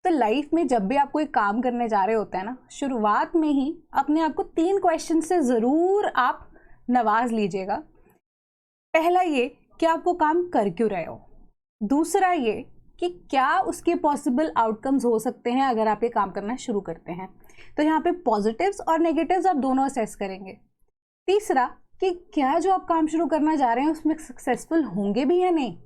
तो लाइफ में जब भी आप कोई काम करने जा रहे होते हैं ना, शुरुआत में ही अपने आप को 3 क्वेश्चन से ज़रूर आप नवाज लीजिएगा। पहला ये कि आप वो काम कर क्यों रहे हो। दूसरा ये कि क्या उसके पॉसिबल आउटकम्स हो सकते हैं अगर आप ये काम करना शुरू करते हैं। तो यहाँ पे पॉजिटिव्स और नेगेटिव्स आप दोनों असेस करेंगे। तीसरा कि क्या जो आप काम शुरू करना जा रहे हैं उसमें सक्सेसफुल होंगे भी या नहीं।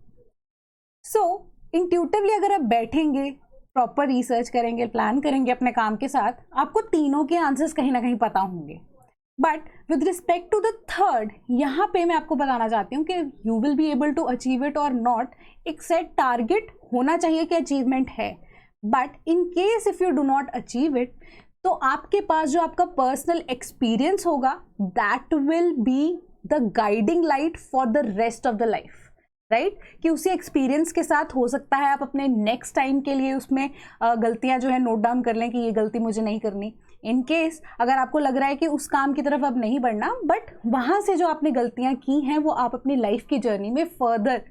सो इंट्यूटिवली अगर आप बैठेंगे, प्रॉपर रिसर्च करेंगे, प्लान करेंगे अपने काम के साथ, आपको तीनों के आंसर्स कहीं ना कहीं पता होंगे। But with respect to the third, यहाँ पे मैं आपको बताना चाहती हूँ कि you will be able to achieve it और नॉट। एक सेट टारगेट होना चाहिए कि अचीवमेंट है, but in case if you do not achieve it, तो आपके पास जो आपका पर्सनल एक्सपीरियंस होगा that will be the guiding light for the rest of the life, right. कि उसी एक्सपीरियंस के साथ हो सकता है आप अपने नेक्स्ट टाइम के लिए उसमें गलतियां जो है नोट डाउन कर लें कि ये गलती मुझे नहीं करनी। इन केस अगर आपको लग रहा है कि उस काम की तरफ अब नहीं बढ़ना, बट वहाँ से जो आपने गलतियां की हैं वो आप अपनी लाइफ की जर्नी में फर्दर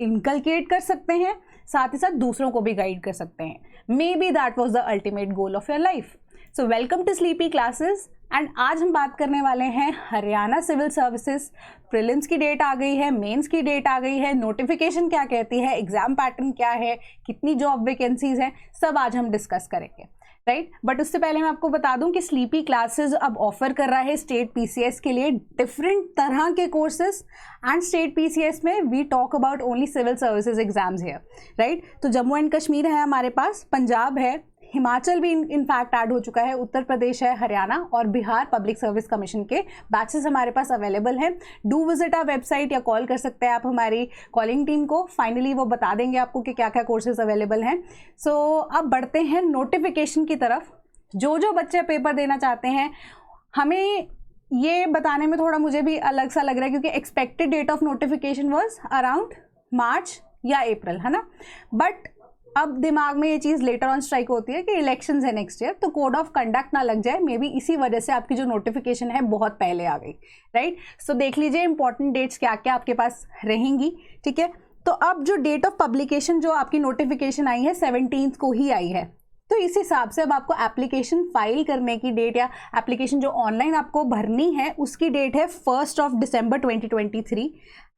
इनकलकेट कर सकते हैं, साथ ही साथ दूसरों को भी गाइड कर सकते हैं। Maybe that was the ultimate goal of your life. So welcome to sleepy classes. And आज हम बात करने वाले हैं हरियाणा सिविल सर्विसेज। प्रीलिम्स की डेट आ गई है, मेंस की डेट आ गई है, नोटिफिकेशन क्या कहती है, एग्जाम पैटर्न क्या है, कितनी जॉब वैकेंसीज हैं, सब आज हम डिस्कस करेंगे, राइट। बट उससे पहले मैं आपको बता दूं कि स्लीपी क्लासेस अब ऑफर कर रहा है स्टेट पीसीएस के लिए डिफरेंट तरह के कोर्सेज। एंड स्टेट पीसीएस में we talk about only civil services exams here, right. तो जम्मू एंड कश्मीर है हमारे पास, पंजाब है, हिमाचल भी इनफैक्ट ऐड हो चुका है, उत्तर प्रदेश है, हरियाणा और बिहार पब्लिक सर्विस कमीशन के बैचेस हमारे पास अवेलेबल हैं। डू विजिट आवर वेबसाइट या कॉल कर सकते हैं आप हमारी कॉलिंग टीम को। फाइनली वो बता देंगे आपको कि क्या क्या कोर्सेज अवेलेबल हैं। सो अब बढ़ते हैं नोटिफिकेशन की तरफ। जो बच्चे पेपर देना चाहते हैं, हमें ये बताने में थोड़ा मुझे भी अलग सा लग रहा है क्योंकि expected date of notification was around March या अप्रैल, है ना। बट अब दिमाग में ये चीज़ लेटर ऑन स्ट्राइक होती है कि इलेक्शंस है नेक्स्ट ईयर, तो कोड ऑफ कंडक्ट ना लग जाए, मे बी इसी वजह से आपकी जो नोटिफिकेशन है बहुत पहले आ गई, राइट। सो देख लीजिए इंपॉर्टेंट डेट्स क्या क्या आपके पास रहेंगी, ठीक है। तो अब जो डेट ऑफ पब्लिकेशन जो आपकी नोटिफिकेशन आई है 17 को ही आई है, तो इस हिसाब से अब आपको एप्लीकेशन फाइल करने की डेट या एप्लीकेशन जो ऑनलाइन आपको भरनी है उसकी डेट है 1 दिसंबर 2023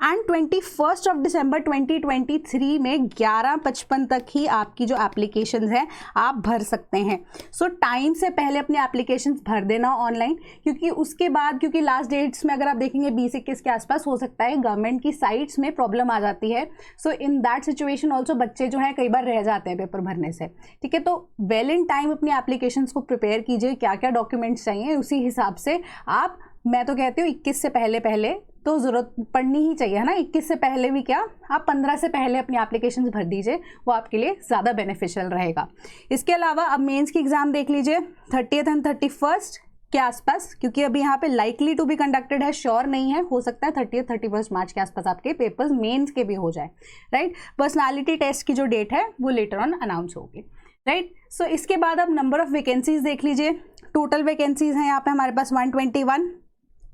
एंड 21 दिसंबर 2023 में 11:55 तक ही आपकी जो एप्लीकेशंस हैं आप भर सकते हैं। सो टाइम से पहले अपने एप्लीकेशंस भर देना ऑनलाइन, क्योंकि उसके बाद क्योंकि लास्ट डेट्स में अगर आप देखेंगे 20-21 के आसपास हो सकता है गवर्नमेंट की साइट्स में प्रॉब्लम आ जाती है। सो इन दैट सिचुएशन ऑल्सो बच्चे जो हैं कई बार रह जाते हैं पेपर भरने से, ठीक है। तो वेल इन टाइम अपनी एप्लीकेशंस को प्रिपेयर कीजिए, क्या क्या डॉक्यूमेंट्स चाहिए उसी हिसाब से आप, मैं तो कहती हूँ 21 से पहले तो ज़रूरत पड़नी ही चाहिए, है ना। 21 से पहले भी क्या, आप 15 से पहले अपनी एप्लीकेशंस भर दीजिए, वो आपके लिए ज़्यादा बेनिफिशियल रहेगा। इसके अलावा अब मेंस की एग्ज़ाम देख लीजिए 30 एंड 31 के आसपास, क्योंकि अभी यहाँ पे लाइकली टू बी कंडक्टेड है, श्योर नहीं है, हो सकता है 30-31 मार्च के आसपास आपके पेपर्स मेंस के भी हो जाए, राइट। पर्सनालिटी टेस्ट की जो डेट है वो लेटर ऑन अनाउंस होगी, राइट। सो इसके बाद अब नंबर ऑफ वैकेंसीज देख लीजिए। टोटल वैकेंसीज हैं यहाँ पे हमारे पास 121,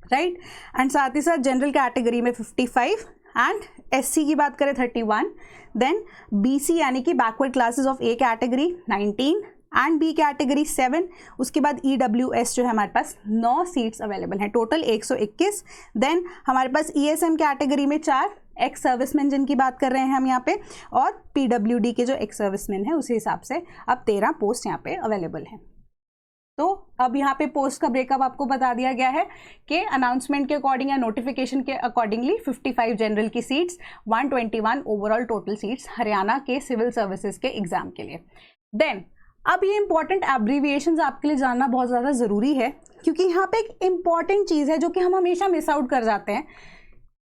राइट। एंड साथ ही साथ जनरल कैटेगरी में 55 एंड एससी की बात करें 31, देन बीसी यानी कि backward classes of A category 19 and B category 7। उसके बाद ईडब्ल्यूएस जो है हमारे पास 9 सीट्स अवेलेबल हैं, टोटल 121। देन हमारे पास ईएसएम कैटेगरी में 4 एक्स सर्विसमैन जिनकी बात कर रहे हैं हम यहाँ पे, और पीडब्ल्यूडी के जो एक्स सर्विसमैन है उसी हिसाब से अब 13 पोस्ट यहाँ पे अवेलेबल हैं। तो अब यहाँ पे पोस्ट का ब्रेकअप आपको बता दिया गया है कि अनाउंसमेंट के अकॉर्डिंग या नोटिफिकेशन के अकॉर्डिंगली 55 जनरल की seats, 121 overall total seats Haryana के सिविल सर्विसेज के एग्जाम के लिए। देन अब ये इंपॉर्टेंट एब्रीविएशंस आपके लिए जानना बहुत ज़्यादा ज़रूरी है, क्योंकि यहाँ पे एक इंपॉर्टेंट चीज़ है जो कि हम हमेशा मिस आउट कर जाते हैं।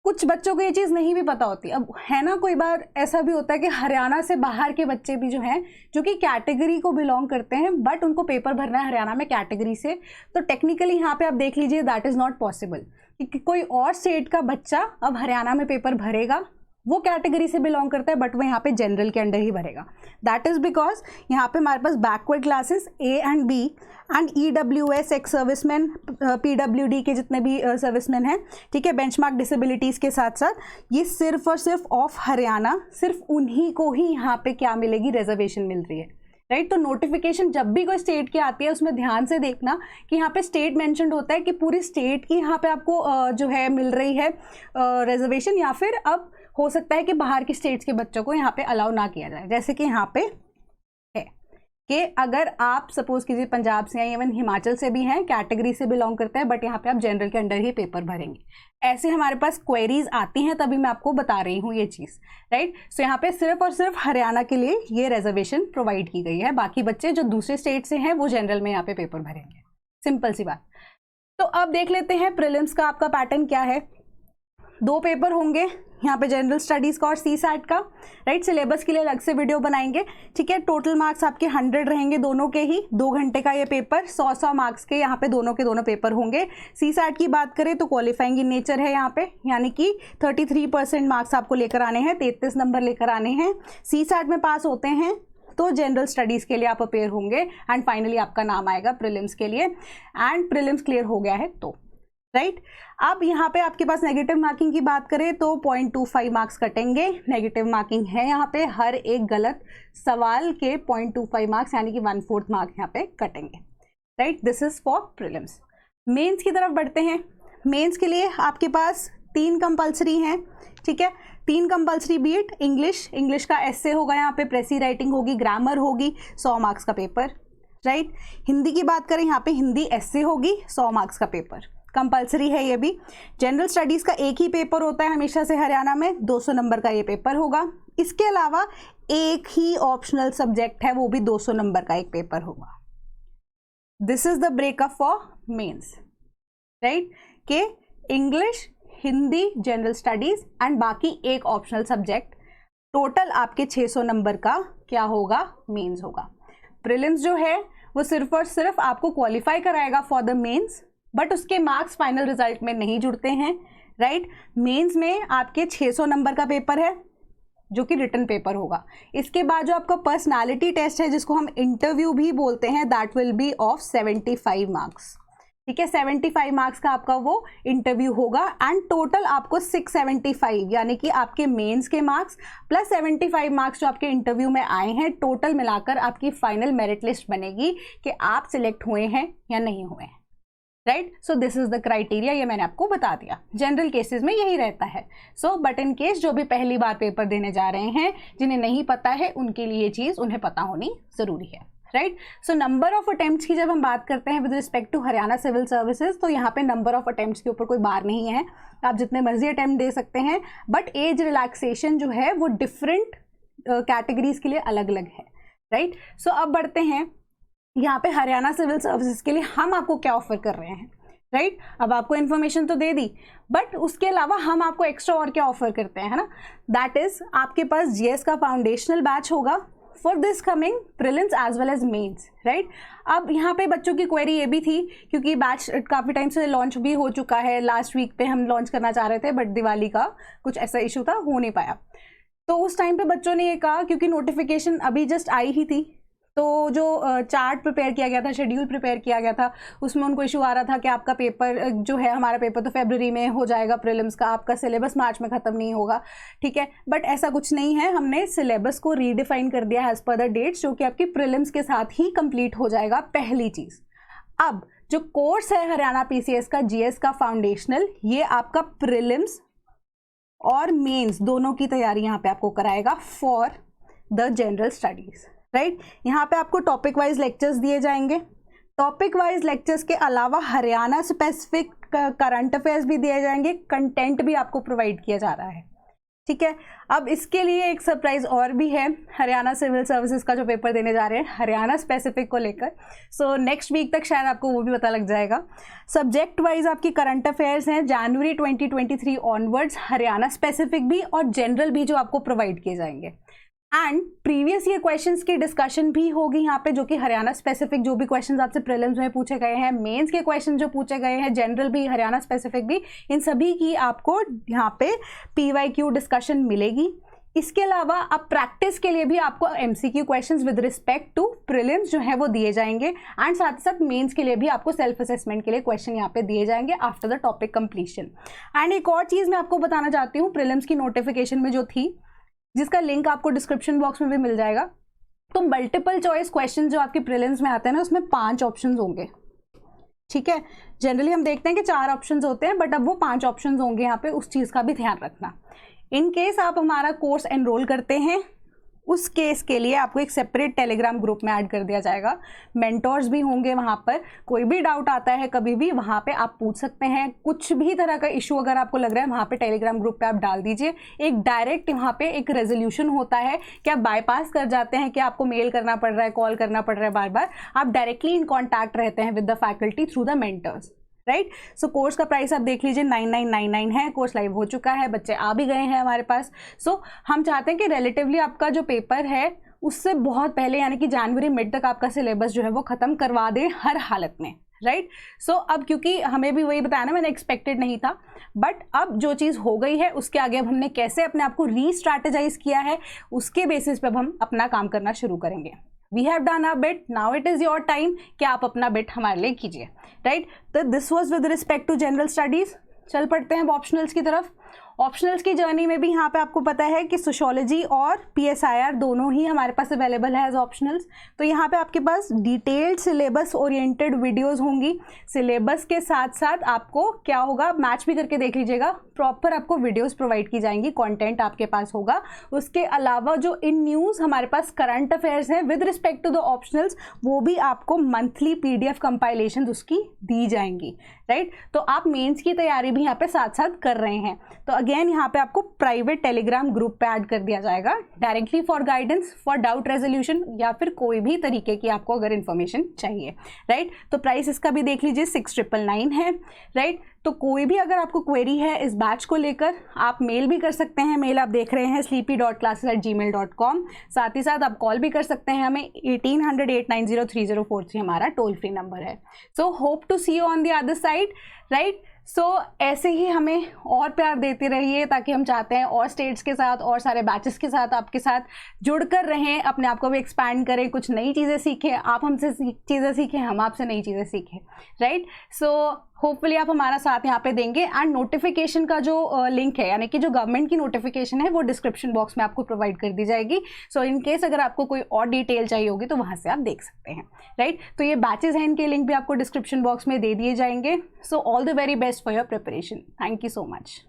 कुछ बच्चों को ये चीज़ नहीं भी पता होती। अब है ना, कोई बार ऐसा भी होता है कि हरियाणा से बाहर के बच्चे भी जो हैं जो कि कैटेगरी को बिलोंग करते हैं, बट उनको पेपर भरना है हरियाणा में कैटेगरी से, तो टेक्निकली यहाँ पे आप देख लीजिए दैट इज़ नॉट पॉसिबल कि कोई और स्टेट का बच्चा अब हरियाणा में पेपर भरेगा, वो कैटेगरी से बिलोंग करता है बट वो यहाँ पे जनरल के अंडर ही भरेगा। दैट इज़ बिकॉज यहाँ पे हमारे पास backward classes A and B and EWS ex servicemen, PWD के जितने भी सर्विसमैन हैं, ठीक है, बेंचमार्क डिसेबिलिटीज़ के साथ साथ, ये सिर्फ और सिर्फ ऑफ हरियाणा, सिर्फ उन्हीं को ही यहाँ पे क्या मिलेगी, रिजर्वेशन मिल रही है, राइट। तो नोटिफिकेशन जब भी कोई स्टेट की आती है उसमें ध्यान से देखना कि यहाँ पे स्टेट मेंशन्ड होता है कि पूरी स्टेट की यहाँ पे आपको जो है मिल रही है रिजर्वेशन, या फिर अब हो सकता है कि बाहर की स्टेट्स के बच्चों को यहाँ पे अलाउ ना किया जाए। जैसे कि यहाँ पे है कि अगर आप सपोज कीजिए पंजाब से हैं, इवन हिमाचल से भी हैं, कैटेगरी से बिलोंग करते हैं, बट यहाँ पे आप जनरल के अंडर ही पेपर भरेंगे। ऐसे हमारे पास क्वेरीज आती हैं, तभी मैं आपको बता रही हूँ ये चीज़, राइट। सो यहाँ पे सिर्फ और सिर्फ हरियाणा के लिए ये रिजर्वेशन प्रोवाइड की गई है। बाकी बच्चे जो दूसरे स्टेट से हैं वो जनरल में यहाँ पे पेपर भरेंगे। सिंपल सी बात। तो अब देख लेते हैं प्रीलिम्स का आपका पैटर्न क्या है। 2 पेपर होंगे यहाँ पे, जनरल स्टडीज़ का और CSAT का, राइट। सिलेबस के लिए अलग से वीडियो बनाएंगे, ठीक है। टोटल मार्क्स आपके 100 रहेंगे दोनों के ही। 2 घंटे का ये पेपर, 100 मार्क्स के यहाँ पे दोनों के दोनों पेपर होंगे। CSAT की बात करें तो क्वालिफाइंग इन नेचर है यहाँ पे, यानी कि 33% मार्क्स आपको लेकर आने हैं, 33 नंबर लेकर आने हैं। CSAT में पास होते हैं तो जनरल स्टडीज़ के लिए आप अपेयर होंगे एंड फाइनली आपका नाम आएगा प्रीलिम्स के लिए, एंड प्रीलिम्स क्लियर हो गया है तो, राइट। अब यहाँ पे आपके पास नेगेटिव मार्किंग की बात करें तो 0.25 मार्क्स कटेंगे। नेगेटिव मार्किंग है यहाँ पे, हर एक गलत सवाल के 0.25 मार्क्स यानी कि 1/4 मार्क यहाँ पे कटेंगे, right. This is for prelims. Mains की तरफ बढ़ते हैं। मेंस के लिए आपके पास 3 कंपल्सरी हैं, ठीक है। 3 कंपल्सरी बीट इंग्लिश का एस्से होगा, यहाँ पे प्रेसी राइटिंग होगी, ग्रामर होगी, 100 मार्क्स का पेपर, राइट। हिंदी की बात करें यहाँ पे हिंदी एस्से होगी, 100 मार्क्स का पेपर कंपलसरी है ये भी। जनरल स्टडीज़ का एक ही पेपर होता है हमेशा से हरियाणा में, 200 नंबर का ये पेपर होगा। इसके अलावा एक ही ऑप्शनल सब्जेक्ट है, वो भी 200 नंबर का एक पेपर होगा। This is the breakup for mains, right, के English, Hindi, general studies and बाकी एक ऑप्शनल सब्जेक्ट, टोटल आपके 600 नंबर का क्या होगा, मेंस होगा। प्रीलिम्स जो है वो सिर्फ और सिर्फ आपको क्वालिफाई कराएगा फॉर द मेंस, बट उसके मार्क्स फाइनल रिजल्ट में नहीं जुड़ते हैं, राइट। मेंस में आपके 600 नंबर का पेपर है जो कि रिटन पेपर होगा। इसके बाद जो आपका पर्सनालिटी टेस्ट है जिसको हम इंटरव्यू भी बोलते हैं, that will B of 75 marks, ठीक है। 75 मार्क्स का आपका वो इंटरव्यू होगा एंड टोटल आपको 675 यानी कि आपके मेंस के मार्क्स प्लस 75 मार्क्स जो आपके इंटरव्यू में आए हैं, टोटल मिलाकर आपकी फाइनल मेरिट लिस्ट बनेगी कि आप सिलेक्ट हुए हैं या नहीं हुए हैं, right. So this is the criteria, ये मैंने आपको बता दिया। जनरल केसेस में यही रहता है। सो बट इन केस जो भी पहली बार पेपर देने जा रहे हैं, जिन्हें नहीं पता है, उनके लिए ये चीज़ उन्हें पता होनी ज़रूरी है, right. So number of attempts की जब हम बात करते हैं with respect to Haryana civil services, तो यहाँ पे नंबर ऑफ अटेम्प्ट्स के ऊपर कोई बार नहीं है, आप जितने मर्जी अटेम्प्ट दे सकते हैं, बट एज रिलैक्सेशन जो है वो डिफरेंट कैटेगरीज के लिए अलग अलग है, राइट। सो अब बढ़ते हैं यहाँ पे हरियाणा सिविल सर्विसेज के लिए हम आपको क्या ऑफर कर रहे हैं, राइट। अब आपको इन्फॉर्मेशन तो दे दी, बट उसके अलावा हम आपको एक्स्ट्रा और क्या ऑफर करते हैं, है ना। दैट इज आपके पास जीएस का फाउंडेशनल बैच होगा for this coming prelims as well as mains, right. अब यहाँ पे बच्चों की क्वेरी ये भी थी, क्योंकि बैच काफ़ी टाइम से लॉन्च भी हो चुका है, लास्ट वीक पे हम लॉन्च करना चाह रहे थे, बट दिवाली का कुछ ऐसा इशू था, हो नहीं पाया। तो उस टाइम पे बच्चों ने ये कहा, क्योंकि नोटिफिकेशन अभी जस्ट आई ही थी, तो जो चार्ट प्रिपेयर किया गया था, शेड्यूल प्रिपेयर किया गया था, उसमें उनको इशू आ रहा था कि आपका पेपर जो है, हमारा पेपर तो फरवरी में हो जाएगा प्रीलिम्स का, आपका सिलेबस मार्च में ख़त्म नहीं होगा, ठीक है। बट ऐसा कुछ नहीं है, हमने सिलेबस को रीडिफाइन कर दिया एज पर द डेट्स, जो कि आपकी प्रीलिम्स के साथ ही कंप्लीट हो जाएगा। पहली चीज़, अब जो कोर्स है हरियाणा पीसीएस का जीएस का फाउंडेशनल, ये आपका प्रीलिम्स और मेंस दोनों की तैयारी यहाँ पे आपको कराएगा for the general studies, right. यहाँ पे आपको टॉपिक वाइज लेक्चर्स दिए जाएंगे। टॉपिक वाइज लेक्चर्स के अलावा हरियाणा स्पेसिफिक करंट अफेयर्स भी दिए जाएंगे, कंटेंट भी आपको प्रोवाइड किया जा रहा है, ठीक है। अब इसके लिए एक सरप्राइज और भी है, हरियाणा सिविल सर्विसेज का जो पेपर देने जा रहे हैं हरियाणा स्पेसिफिक को लेकर, सो नेक्स्ट वीक तक शायद आपको वो भी पता लग जाएगा। सब्जेक्ट वाइज आपकी करंट अफेयर्स हैं जनवरी 2023 ऑनवर्ड्स, हरियाणा स्पेसिफिक भी और जनरल भी जो आपको प्रोवाइड किए जाएंगे, एंड प्रीवियस ईयर क्वेश्चंस की डिस्कशन भी होगी यहाँ पे, जो कि हरियाणा स्पेसिफिक जो भी क्वेश्चंस आपसे प्रीलिम्स में पूछे गए हैं, मेंस के क्वेश्चन जो पूछे गए हैं, जनरल भी, हरियाणा स्पेसिफिक भी, इन सभी की आपको यहाँ पे PYQ डिस्कशन मिलेगी। इसके अलावा अब प्रैक्टिस के लिए भी आपको MCQ questions with respect to prelims जो है वो दिए जाएंगे, एंड साथ ही साथ मेंस के लिए भी आपको सेल्फ असेसमेंट के लिए क्वेश्चन यहाँ पे दिए जाएंगे after the topic completion. And एक और चीज़ मैं आपको बताना चाहती हूँ, प्रीलिम्स की नोटिफिकेशन में जो थी, जिसका लिंक आपको डिस्क्रिप्शन बॉक्स में भी मिल जाएगा, तो मल्टीपल चॉइस क्वेश्चन जो आपके प्रीलिम्स में आते हैं ना, उसमें 5 ऑप्शंस होंगे, ठीक है। जनरली हम देखते हैं कि 4 ऑप्शंस होते हैं, बट अब वो 5 ऑप्शंस होंगे यहाँ पे, उस चीज़ का भी ध्यान रखना। इन केस आप हमारा कोर्स एनरोल करते हैं, उस केस के लिए आपको एक सेपरेट टेलीग्राम ग्रुप में ऐड कर दिया जाएगा। मेंटोर्स भी होंगे वहाँ पर, कोई भी डाउट आता है कभी भी वहाँ पे आप पूछ सकते हैं। कुछ भी तरह का इशू अगर आपको लग रहा है, वहाँ पे टेलीग्राम ग्रुप पे आप डाल दीजिए। एक डायरेक्ट वहाँ पे एक रेजोल्यूशन होता है कि आप बाईपास कर जाते हैं कि आपको मेल करना पड़ रहा है, कॉल करना पड़ रहा है बार बार। आप डायरेक्टली इन कॉन्टैक्ट रहते हैं with the faculty through the mentors, right. So course का प्राइस आप देख लीजिए 9999 है। कोर्स लाइव हो चुका है, बच्चे आ भी गए हैं हमारे पास। सो हम चाहते हैं कि रिलेटिवली आपका जो पेपर है उससे बहुत पहले, यानी कि जनवरी मिड तक आपका सिलेबस जो है वो ख़त्म करवा दें हर हालत में, राइट। सो अब क्योंकि हमें भी वही बताया ना, मैंने एक्सपेक्टेड नहीं था, बट अब जो चीज़ हो गई है उसके आगे अब हमने कैसे अपने आप को रीस्ट्रैटेजाइज किया है, उसके बेसिस पे अब हम अपना काम करना शुरू करेंगे। We have done a bit, now it is your time कि आप अपना बिट हमारे लिए कीजिए, राइट। तो this was with respect to general studies. चल पढ़ते हैं अब ऑप्शनल्स की तरफ। ऑप्शनल्स की जर्नी में भी यहाँ पे आपको पता है कि सोशियोलॉजी और PSIR दोनों ही हमारे पास अवेलेबल है एज ऑप्शनल्स। तो यहाँ पे आपके पास डिटेल्ड सिलेबस ओरिएंटेड वीडियोस होंगी। सिलेबस के साथ साथ आपको क्या होगा, मैच भी करके देख लीजिएगा, प्रॉपर आपको वीडियोस प्रोवाइड की जाएंगी, कंटेंट आपके पास होगा। उसके अलावा जो इन न्यूज़ हमारे पास करंट अफेयर्स हैं with respect to the optionals, वो भी आपको मंथली PDF कंपाइलेशन उसकी दी जाएंगी, राइट। तो आप मेंस की तैयारी भी यहाँ पे साथ साथ कर रहे हैं, तो अगेन यहाँ पे आपको प्राइवेट टेलीग्राम ग्रुप पे ऐड कर दिया जाएगा directly for guidance, for doubt resolution, या फिर कोई भी तरीके की आपको अगर इन्फॉर्मेशन चाहिए, राइट। तो प्राइस इसका भी देख लीजिए 6999 है, राइट। तो कोई भी अगर आपको क्वेरी है इस बैच को लेकर, आप मेल भी कर सकते हैं। मेल आप देख रहे हैं sleepy.classes@gmail.com। साथ ही साथ आप कॉल भी कर सकते हैं हमें, 1800-890-3043 हमारा टोल फ्री नंबर है। So hope to see you on the other side, right. So ऐसे ही हमें और प्यार देते रहिए, ताकि हम चाहते हैं और स्टेट्स के साथ और सारे बैचेस के साथ आपके साथ जुड़कर रहें, अपने आप को भी एक्सपैंड करें, कुछ नई चीज़ें सीखें, आप हमसे चीज़ें सीखें, हम आपसे नई चीज़ें सीखें, राइट। सो होपफुली आप हमारा साथ यहाँ पे देंगे। एंड नोटिफिकेशन का जो लिंक है, यानी कि जो गवर्नमेंट की नोटिफिकेशन है, वो डिस्क्रिप्शन बॉक्स में आपको प्रोवाइड कर दी जाएगी। सो इन केस अगर आपको कोई और डिटेल चाहिए होगी तो वहाँ से आप देख सकते हैं, राइट। तो ये बैचेस हैं, इनके लिंक भी आपको डिस्क्रिप्शन बॉक्स में दे दिए जाएंगे। So all the very best for your preparation. Thank you so much.